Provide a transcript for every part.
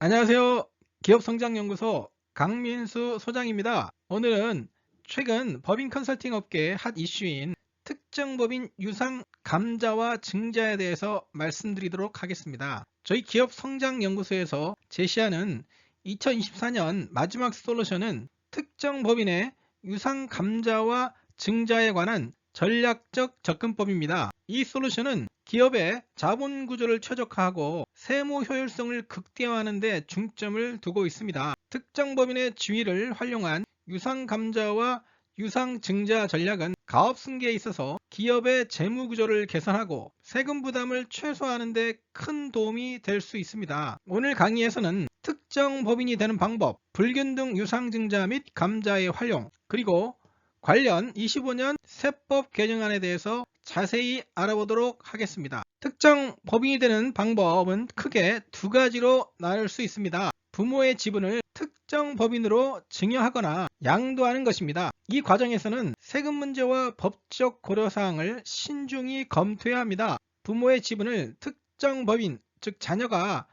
안녕하세요. 기업성장연구소 강민수 소장입니다. 오늘은 최근 법인 컨설팅 업계의 핫 이슈인 특정 법인 유상 감자와 증자에 대해서 말씀드리도록 하겠습니다. 저희 기업성장연구소에서 제시하는 2024년 마지막 솔루션은 특정 법인의 유상 감자와 증자에 관한 전략적 접근법입니다. 이 솔루션은 기업의 자본 구조를 최적화하고 세무 효율성을 극대화하는 데 중점을 두고 있습니다. 특정 법인의 지위를 활용한 유상 감자와 유상 증자 전략은 가업 승계에 있어서 기업의 재무 구조를 개선하고 세금 부담을 최소화하는 데 큰 도움이 될 수 있습니다. 오늘 강의에서는 특정 법인이 되는 방법, 불균등 유상 증자 및 감자의 활용, 그리고 관련 25년 세법 개정안에 대해서 자세히 알아보도록 하겠습니다. 특정 법인이 되는 방법은 크게 두 가지로 나눌 수 있습니다. 부모의 지분을 특정 법인으로 증여하거나 양도하는 것입니다. 이 과정에서는 세금 문제와 법적 고려사항을 신중히 검토해야 합니다. 부모의 지분을 특정 법인, 즉 자녀가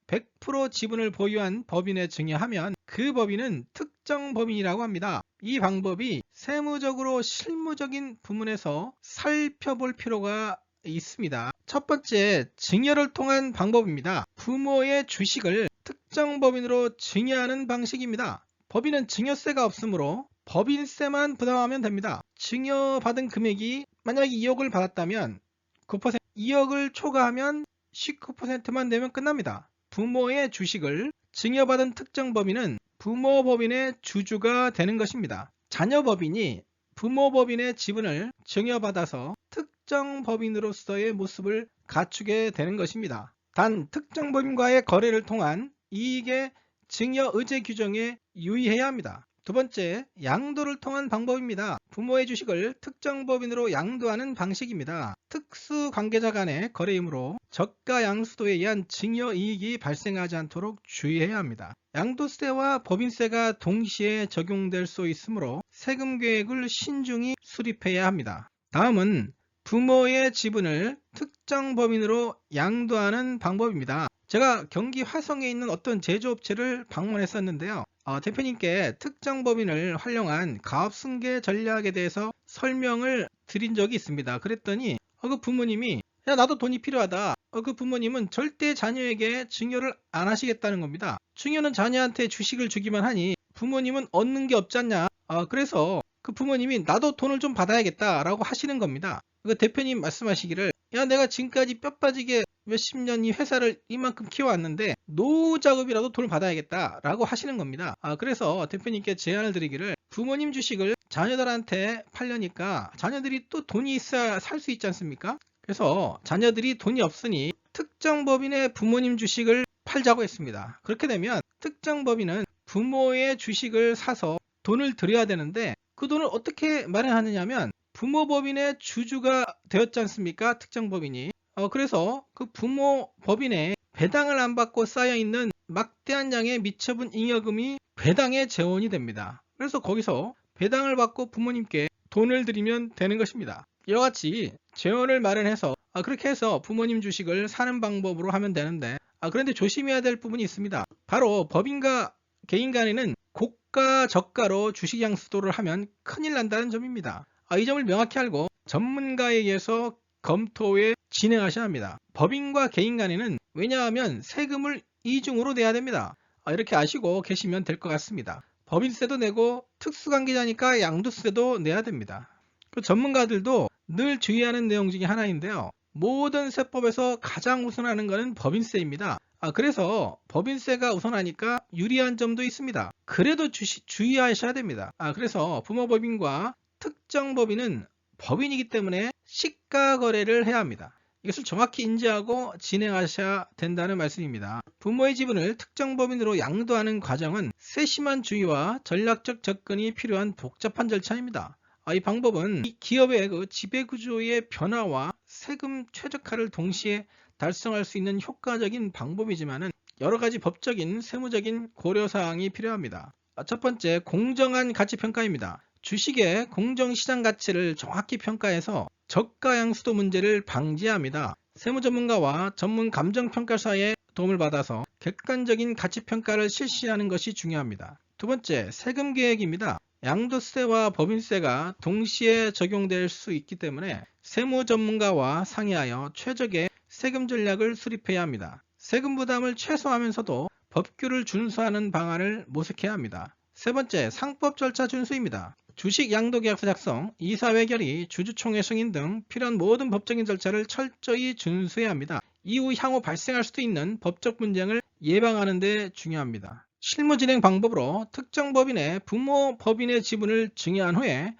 100% 지분을 보유한 법인에 증여하면 그 법인은 특정 법인이라고 합니다. 이 방법이 세무적으로 실무적인 부문에서 살펴볼 필요가 있습니다. 첫 번째, 증여를 통한 방법입니다. 부모의 주식을 특정 법인으로 증여하는 방식입니다. 법인은 증여세가 없으므로 법인세만 부담하면 됩니다. 증여받은 금액이 만약에 2억을 받았다면 9%, 2억을 초과하면 19%만 내면 끝납니다. 부모의 주식을 증여받은 특정 법인은 부모 법인의 주주가 되는 것입니다. 자녀 법인이 부모 법인의 지분을 증여받아서 특정 법인으로서의 모습을 갖추게 되는 것입니다. 단 특정 법인과의 거래를 통한 이익의 증여 의제 규정에 유의해야 합니다. 두 번째, 양도를 통한 방법입니다. 부모의 주식을 특정 법인으로 양도하는 방식입니다. 특수 관계자 간의 거래이므로 저가 양수도에 의한 증여 이익이 발생하지 않도록 주의해야 합니다. 양도세와 법인세가 동시에 적용될 수 있으므로 세금 계획을 신중히 수립해야 합니다. 다음은 부모의 지분을 특정 법인으로 양도하는 방법입니다. 제가 경기 화성에 있는 어떤 제조업체를 방문했었는데요. 대표님께 특정 법인을 활용한 가업승계 전략에 대해서 설명을 드린 적이 있습니다. 그랬더니 그 부모님이 야 나도 돈이 필요하다. 그 부모님은 절대 자녀에게 증여를 안 하시겠다는 겁니다. 증여는 자녀한테 주식을 주기만 하니 부모님은 얻는 게 없지 않냐. 그래서 그 부모님이 나도 돈을 좀 받아야겠다 라고 하시는 겁니다. 그 대표님 말씀하시기를 야 내가 지금까지 뼈 빠지게 몇십 년 이 회사를 이만큼 키워왔는데 노후자금이라도 돈을 받아야겠다 라고 하시는 겁니다. 그래서 대표님께 제안을 드리기를 부모님 주식을 자녀들한테 팔려니까 자녀들이 또 돈이 있어야 살 수 있지 않습니까? 그래서 자녀들이 돈이 없으니 특정 법인의 부모님 주식을 팔자고 했습니다. 그렇게 되면 특정 법인은 부모의 주식을 사서 돈을 들여야 되는데 그 돈을 어떻게 마련하느냐면 부모 법인의 주주가 되었지 않습니까? 특정 법인이. 그래서 그 부모 법인에 배당을 안 받고 쌓여있는 막대한 양의 미처분 잉여금이 배당의 재원이 됩니다. 그래서 거기서 배당을 받고 부모님께 돈을 드리면 되는 것입니다. 이와 같이 재원을 마련해서 그렇게 해서 부모님 주식을 사는 방법으로 하면 되는데 그런데 조심해야 될 부분이 있습니다. 바로 법인과 개인 간에는 고가 저가로 주식 양수도를 하면 큰일 난다는 점입니다. 이 점을 명확히 알고 전문가에 의해서 검토에 진행하셔야 합니다. 법인과 개인 간에는 왜냐하면 세금을 이중으로 내야 됩니다. 이렇게 아시고 계시면 될 것 같습니다. 법인세도 내고 특수관계자니까 양도세도 내야 됩니다. 그 전문가들도 늘 주의하는 내용 중에 하나인데요. 모든 세법에서 가장 우선하는 것은 법인세입니다. 그래서 법인세가 우선하니까 유리한 점도 있습니다. 그래도 주의하셔야 됩니다. 그래서 부모법인과 특정 법인은 법인이기 때문에 시가 거래를 해야 합니다. 이것을 정확히 인지하고 진행하셔야 된다는 말씀입니다. 부모의 지분을 특정 법인으로 양도하는 과정은 세심한 주의와 전략적 접근이 필요한 복잡한 절차입니다. 이 방법은 기업의 지배구조의 변화와 세금 최적화를 동시에 달성할 수 있는 효과적인 방법이지만 여러 가지 법적인, 세무적인 고려사항이 필요합니다. 첫 번째, 공정한 가치평가입니다. 주식의 공정시장 가치를 정확히 평가해서 저가 양수도 문제를 방지합니다. 세무전문가와 전문 감정평가사의 도움을 받아서 객관적인 가치평가를 실시하는 것이 중요합니다. 두 번째, 세금 계획입니다. 양도세와 법인세가 동시에 적용될 수 있기 때문에 세무 전문가와 상의하여 최적의 세금 전략을 수립해야 합니다. 세금 부담을 최소화하면서도 법규를 준수하는 방안을 모색해야 합니다. 세 번째, 상법 절차 준수입니다. 주식 양도계약서 작성, 이사회 결의, 주주총회 승인 등 필요한 모든 법적인 절차를 철저히 준수해야 합니다. 이후 향후 발생할 수도 있는 법적 분쟁을 예방하는 데 중요합니다. 실무 진행 방법으로 특정 법인의 부모 법인의 지분을 증여한 후에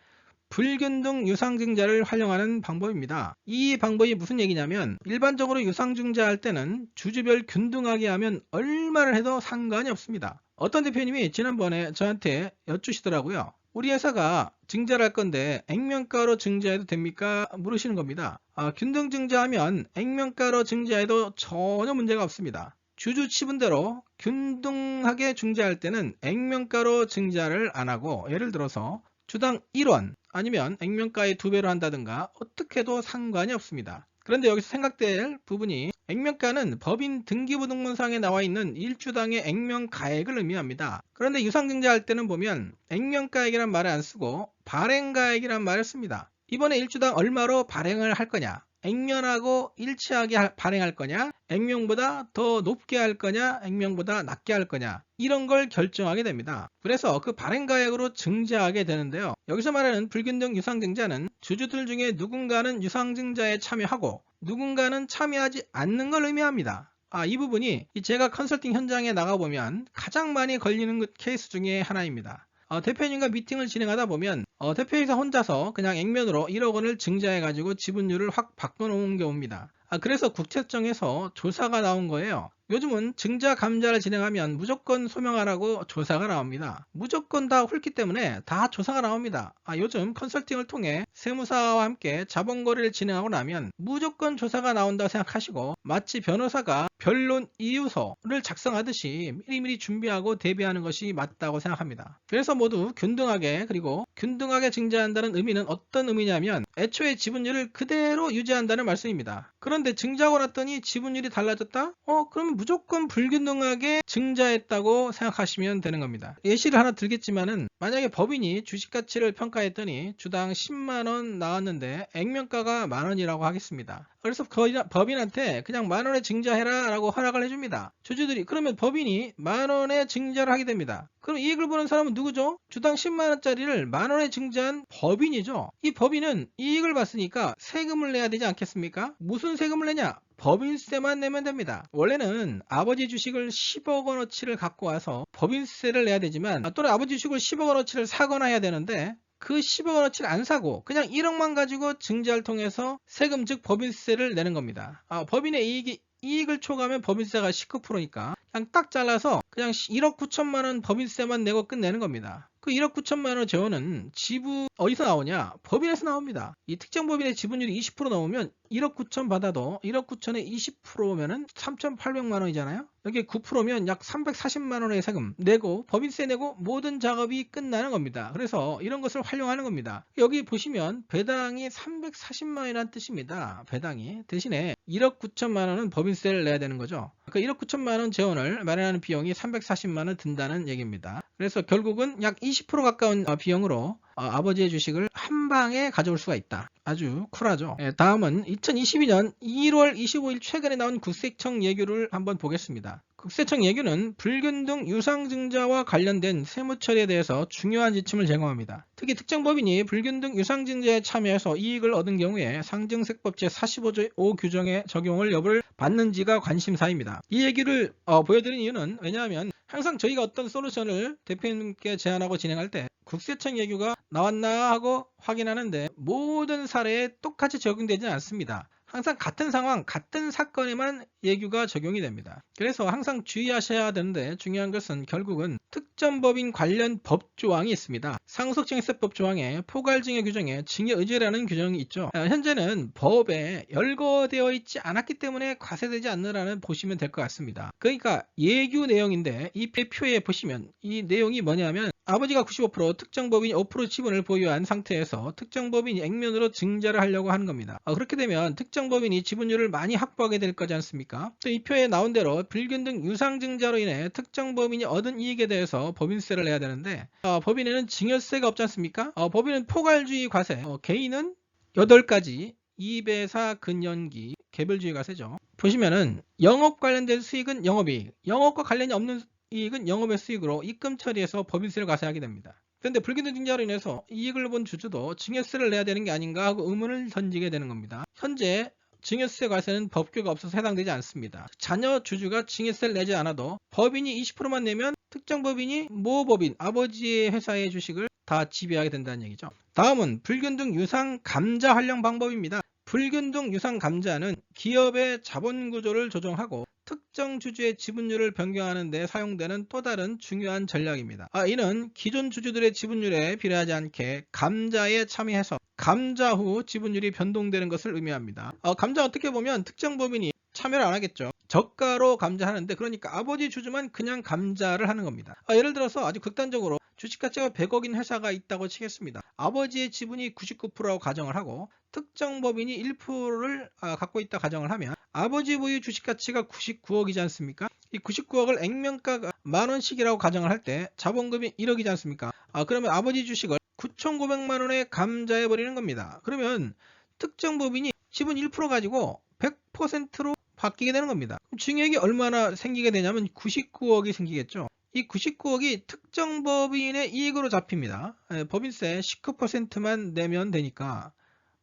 불균등 유상증자를 활용하는 방법입니다. 이 방법이 무슨 얘기냐면 일반적으로 유상증자할 때는 주주별 균등하게 하면 얼마를 해도 상관이 없습니다. 어떤 대표님이 지난번에 저한테 여쭈시더라고요. 우리 회사가 증자를 할 건데 액면가로 증자해도 됩니까? 물으시는 겁니다. 균등 증자하면 액면가로 증자해도 전혀 문제가 없습니다. 주주 치분대로 균등하게 증자할 때는 액면가로 증자를 안 하고 예를 들어서 주당 1원 아니면 액면가의 2배로 한다든가 어떻게 해도 상관이 없습니다. 그런데 여기서 생각될 부분이 액면가는 법인 등기부등본상에 나와 있는 1주당의 액면가액을 의미합니다. 그런데 유상증자할 때는 보면 액면가액이란 말을 안 쓰고 발행가액이란 말을 씁니다. 이번에 1주당 얼마로 발행을 할 거냐, 액면하고 일치하게 발행할 거냐, 액면보다 더 높게 할 거냐, 액면보다 낮게 할 거냐, 이런 걸 결정하게 됩니다. 그래서 그 발행가액으로 증자하게 되는데요. 여기서 말하는 불균등 유상증자는 주주들 중에 누군가는 유상증자에 참여하고 누군가는 참여하지 않는 걸 의미합니다. 이 부분이 제가 컨설팅 현장에 나가보면 가장 많이 걸리는 케이스 중에 하나입니다. 대표님과 미팅을 진행하다 보면 대표이사 혼자서 그냥 액면으로 1억 원을 증자해 가지고 지분율을 확 바꿔놓은 경우입니다. 그래서 국세청에서 조사가 나온 거예요. 요즘은 증자 감자를 진행하면 무조건 소명하라고 조사가 나옵니다. 무조건 다 훑기 때문에 다 조사가 나옵니다. 요즘 컨설팅을 통해 세무사와 함께 자본거래를 진행하고 나면 무조건 조사가 나온다고 생각하시고 마치 변호사가 변론 이유서를 작성하듯이 미리미리 준비하고 대비하는 것이 맞다고 생각합니다. 그래서 모두 균등하게, 그리고 균등하게 증자한다는 의미는 어떤 의미냐면 애초에 지분율을 그대로 유지한다는 말씀입니다. 그런데 증자하고 났더니 지분율이 달라졌다? 그러면 무조건 불균등하게 증자했다고 생각하시면 되는 겁니다. 예시를 하나 들겠지만은 만약에 법인이 주식가치를 평가했더니 주당 10만원 나왔는데 액면가가 만원이라고 하겠습니다. 그래서 법인한테 그냥 만원에 증자해라 라고 허락을 해줍니다. 주주들이 그러면 법인이 만원에 증자를 하게 됩니다. 그럼 이익을 보는 사람은 누구죠? 주당 10만원짜리를 만원에 증자한 법인이죠. 이 법인은 이익을 봤으니까 세금을 내야 되지 않겠습니까? 무슨 세금을 내냐? 법인세만 내면 됩니다. 원래는 아버지 주식을 10억 원어치를 갖고 와서 법인세를 내야 되지만 또는 아버지 주식을 10억 원어치를 사거나 해야 되는데 그 10억 원어치를 안 사고 그냥 1억만 가지고 증자를 통해서 세금 즉 법인세를 내는 겁니다. 법인의 이익을 초과하면 법인세가 19%니까 그냥 딱 잘라서 그냥 1억 9천만 원 법인세만 내고 끝내는 겁니다. 그 1억 9천만 원 재원은 지분 어디서 나오냐? 법인에서 나옵니다. 이 특정 법인의 지분율이 20% 넘으면 1억 9천 받아도 1억 9천에 20%면은 3,800만 원이잖아요. 여기 9%면 약 340만 원의 세금 내고 법인세 내고 모든 작업이 끝나는 겁니다. 그래서 이런 것을 활용하는 겁니다. 여기 보시면 배당이 340만 원이라는 뜻입니다. 배당이 대신에 1억 9천만 원은 법인세를 내야 되는 거죠. 그 1억 9천만 원 재원을 마련하는 비용이 340만 원 든다는 얘기입니다. 그래서 결국은 약 20% 가까운 비용으로 아버지의 주식을 한 방에 가져올 수가 있다. 아주 쿨하죠. 다음은 2022년 1월 25일 최근에 나온 국세청 예규를 한번 보겠습니다. 국세청 예규는 불균등 유상증자와 관련된 세무처리에 대해서 중요한 지침을 제공합니다. 특히 특정 법인이 불균등 유상증자에 참여해서 이익을 얻은 경우에 상증세법 제45조 5 규정의 적용을 여부를 받는지가 관심사입니다. 이 얘기를 보여드린 이유는 왜냐하면 항상 저희가 어떤 솔루션을 대표님께 제안하고 진행할 때 국세청 예규가 나왔나 하고 확인하는데 모든 사례에 똑같이 적용되지는 않습니다. 항상 같은 상황, 같은 사건에만 예규가 적용이 됩니다. 그래서 항상 주의하셔야 되는데 중요한 것은 결국은 특정 법인 관련 법조항이 있습니다. 상속증여세법 조항에 포괄증여 규정에 증여의제라는 규정이 있죠. 현재는 법에 열거되어 있지 않았기 때문에 과세되지 않느라는 보시면 될 것 같습니다. 그러니까 예규 내용인데 이 표에 보시면 이 내용이 뭐냐면 아버지가 95% 특정 법인이 5% 지분을 보유한 상태에서 특정 법인이 액면으로 증자를 하려고 하는 겁니다. 그렇게 되면 특정 특정 법인이 지분율을 많이 확보하게 될 거지 않습니까? 또 이 표에 나온 대로 불균등 유상증자로 인해 특정 법인이 얻은 이익에 대해서 법인세를 내야 되는데 법인에는 증여세가 없지 않습니까? 법인은 포괄주의 과세, 개인은 8가지, 2배사 근연기, 개별주의 과세죠. 보시면은 영업 관련된 수익은 영업이익, 영업과 관련이 없는 이익은 영업의 수익으로 입금 처리해서 법인세를 과세하게 됩니다. 그런데 불균등 증자로 인해서 이익을 본 주주도 증여세를 내야 되는 게 아닌가 하고 의문을 던지게 되는 겁니다. 현재 증여세 과세는 법규가 없어서 해당되지 않습니다. 자녀 주주가 증여세를 내지 않아도 법인이 20%만 내면 특정 법인이 모법인, 아버지의 회사의 주식을 다 지배하게 된다는 얘기죠. 다음은 불균등 유상 감자 활용 방법입니다. 불균등 유상 감자는 기업의 자본 구조를 조정하고 특정 주주의 지분율을 변경하는 데 사용되는 또 다른 중요한 전략입니다. 이는 기존 주주들의 지분율에 비례하지 않게 감자에 참여해서 감자 후 지분율이 변동되는 것을 의미합니다. 감자 어떻게 보면 특정 법인이 참여를 안 하겠죠. 저가로 감자하는데, 그러니까 아버지 주주만 그냥 감자를 하는 겁니다. 예를 들어서 아주 극단적으로 주식가치가 100억인 회사가 있다고 치겠습니다. 아버지의 지분이 99%라고 가정을 하고 특정 법인이 1%를 갖고 있다 가정을 하면 아버지 부의 주식가치가 99억이지 않습니까? 이 99억을 액면가 만원씩이라고 가정을 할 때 자본금이 1억이지 않습니까? 그러면 아버지 주식을 9,900만 원에 감자해 버리는 겁니다. 그러면 특정 법인이 지분 1% 가지고 100%로 바뀌게 되는 겁니다. 증액이 얼마나 생기게 되냐면 99억이 생기겠죠. 이 99억이 특정 법인의 이익으로 잡힙니다. 법인세 19%만 내면 되니까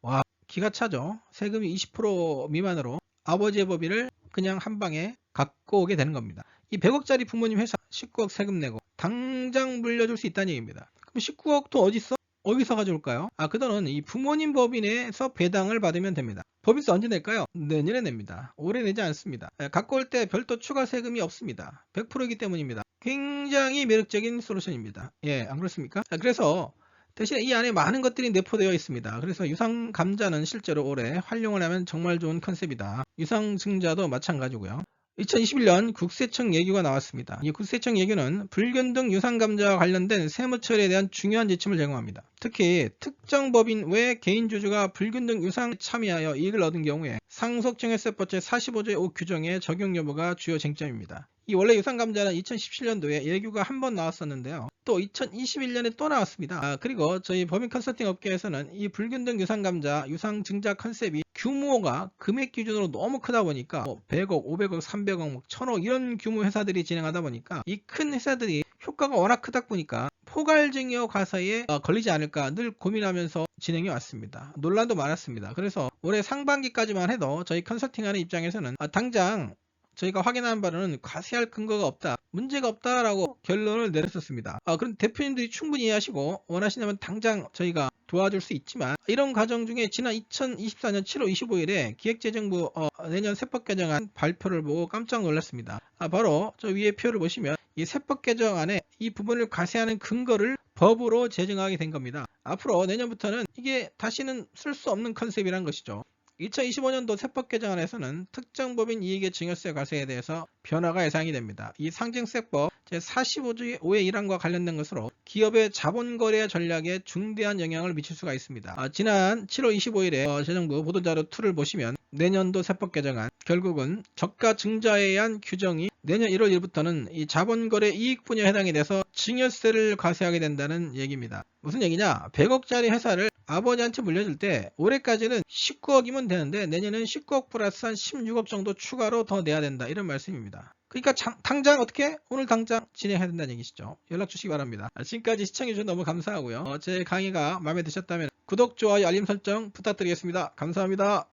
와, 기가 차죠. 세금이 20% 미만으로 아버지의 법인을 그냥 한 방에 갖고 오게 되는 겁니다. 이 100억짜리 부모님 회사 19억 세금 내고 당장 물려줄 수 있다는 얘기입니다. 그럼 19억도 어디 있어? 어디서 가져올까요? 그 돈은 이 부모님 법인에서 배당을 받으면 됩니다. 법인세 언제 낼까요? 내년에 냅니다. 올해 내지 않습니다. 갖고 올 때 별도 추가 세금이 없습니다. 100%이기 때문입니다. 굉장히 매력적인 솔루션입니다. 안 그렇습니까? 그래서 대신에 이 안에 많은 것들이 내포되어 있습니다. 그래서 유상 감자는 실제로 올해 활용을 하면 정말 좋은 컨셉이다. 유상 증자도 마찬가지고요. 2021년 국세청 예규가 나왔습니다. 이 국세청 예규는 불균등 유상감자와 관련된 세무처리에 대한 중요한 지침을 제공합니다. 특히 특정 법인 외 개인주주가 불균등 유상에 참여하여 이익을 얻은 경우에 상속증여세법 제45조의 5 규정의 적용 여부가 주요 쟁점입니다. 이 원래 유상감자는 2017년도에 예규가 한 번 나왔었는데요. 또 2021년에 또 나왔습니다. 그리고 저희 법인 컨설팅 업계에서는 이 불균등 유상감자, 유상증자 컨셉이 규모가 금액 기준으로 너무 크다 보니까 100억, 500억, 300억, 1000억 이런 규모 회사들이 진행하다 보니까 이 큰 회사들이 효과가 워낙 크다 보니까 포괄증여 과세에 걸리지 않을까 늘 고민하면서 진행해 왔습니다. 논란도 많았습니다. 그래서 올해 상반기까지만 해도 저희 컨설팅하는 입장에서는 당장 저희가 확인한 바로는 과세할 근거가 없다, 문제가 없다라고 결론을 내렸었습니다. 그럼 대표님들이 충분히 이해하시고 원하시냐면 당장 저희가 도와줄 수 있지만, 이런 과정 중에 지난 2024년 7월 25일에 기획재정부 내년 세법 개정안 발표를 보고 깜짝 놀랐습니다. 바로 저 위에 표를 보시면 이 세법 개정안에 이 부분을 과세하는 근거를 법으로 제정하게 된 겁니다. 앞으로 내년부터는 이게 다시는 쓸 수 없는 컨셉이란 것이죠. 2025년도 세법 개정안에서는 특정 법인 이익의 증여세 과세에 대해서 변화가 예상이 됩니다. 이 상증세법 제45조의 5의 1항과 관련된 것으로 기업의 자본거래 전략에 중대한 영향을 미칠 수가 있습니다. 지난 7월 25일에 재정부 보도자료 2를 보시면 내년도 세법 개정안, 결국은 저가 증자에 의한 규정이 내년 1월 1일부터는 이 자본거래 이익 분야에 해당이 돼서 증여세를 과세하게 된다는 얘기입니다. 무슨 얘기냐? 100억짜리 회사를 아버지한테 물려줄 때 올해까지는 19억이면 되는데 내년에는 19억 플러스 한 16억 정도 추가로 더 내야 된다, 이런 말씀입니다. 그러니까 당장 어떻게? 오늘 당장 진행해야 된다는 얘기시죠. 연락 주시기 바랍니다. 지금까지 시청해주셔서 너무 감사하고요. 제 강의가 마음에 드셨다면 구독, 좋아요, 알림 설정 부탁드리겠습니다. 감사합니다.